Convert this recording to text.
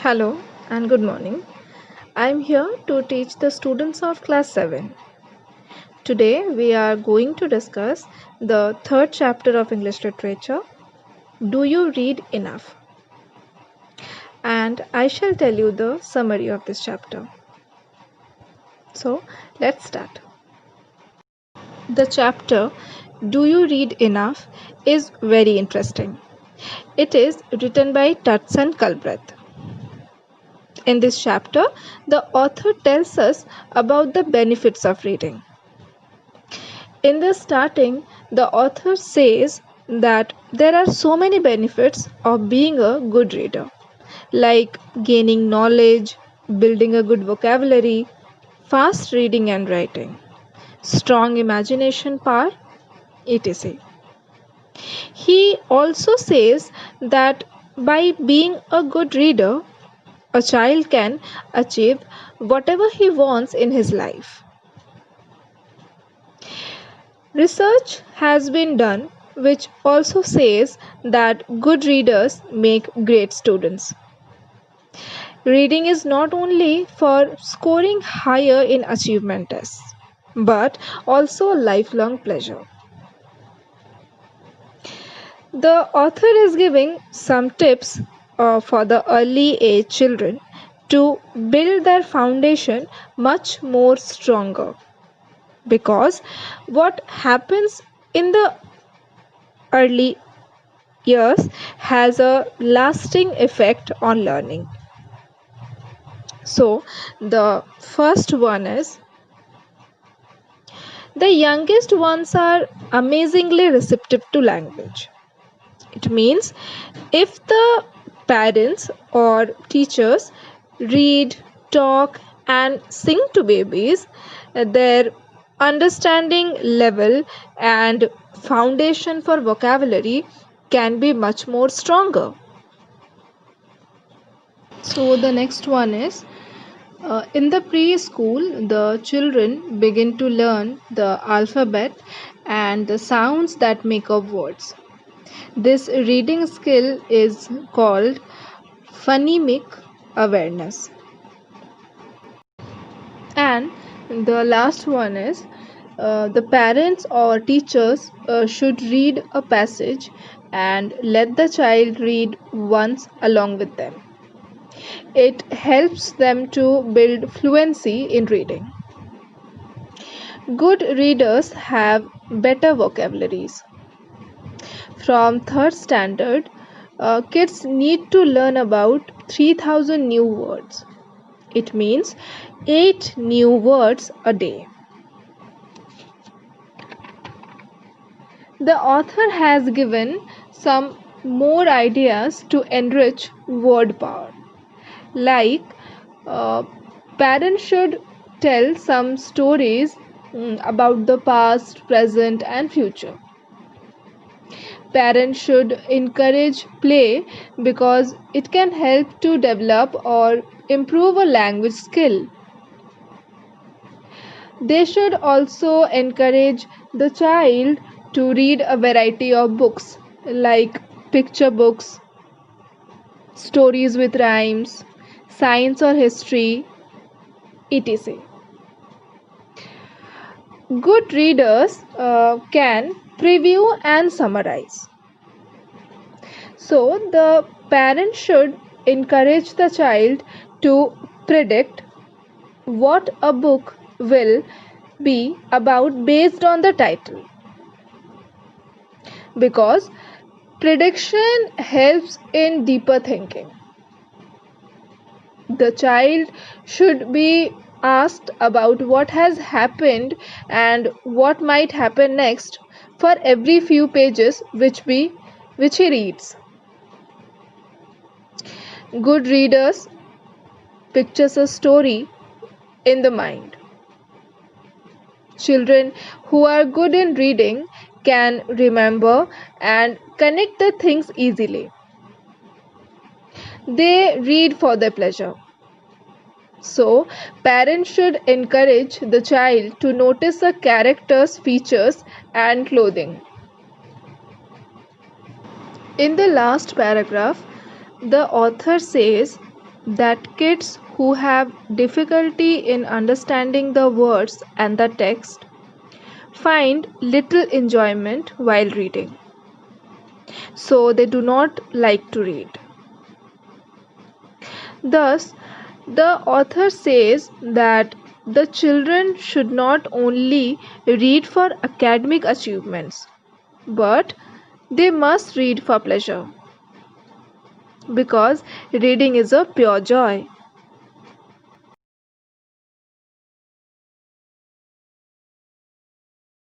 Hello and good morning. I'm here to teach the students of class 7. Today we are going to discuss the third chapter of English literature. Do you read enough? And I shall tell you the summary of this chapter. So let's start. The chapter Do You Read Enough is very interesting. It is written by Tutson Culbreth. In this chapter, the author tells us about the benefits of reading. In the starting, the author says that there are so many benefits of being a good reader, like gaining knowledge, building a good vocabulary, fast reading and writing, strong imagination power, etc. He also says that by being a good reader, a child can achieve whatever he wants in his life. Research has been done which also says that good readers make great students. Reading is not only for scoring higher in achievement tests, but also a lifelong pleasure. The author is giving some tips for the early age children to build their foundation much more stronger, because what happens in the early years has a lasting effect on learning. So, the first one is the youngest ones are amazingly receptive to language. It means if the parents or teachers read, talk, and sing to babies, their understanding level and foundation for vocabulary can be much more stronger. So the next one is in the preschool, the children begin to learn the alphabet and the sounds that make up words. This reading skill is called phonemic awareness. And the last one is the parents or teachers should read a passage and let the child read once along with them. It helps them to build fluency in reading. Good readers have better vocabularies. From third standard, kids need to learn about 3000 new words. It means 8 new words a day. The author has given some more ideas to enrich word power. Like, uh, parents should tell some stories about the past, present, and future. Parents should encourage play because it can help to develop or improve a language skill. They should also encourage the child to read a variety of books like picture books, stories with rhymes, science or history, etc. Good readers can preview and summarize. So, the parent should encourage the child to predict what a book will be about based on the title, because prediction helps in deeper thinking. The child should be asked about what has happened and what might happen next for every few pages which he reads. Good readers pictures a story in the mind. Children who are good in reading can remember and connect the things easily. They read for their pleasure. So, parents should encourage the child to notice the character's features and clothing. In the last paragraph, the author says that kids who have difficulty in understanding the words and the text find little enjoyment while reading, so they do not like to read. Thus, the author says that the children should not only read for academic achievements, but they must read for pleasure, because reading is a pure joy.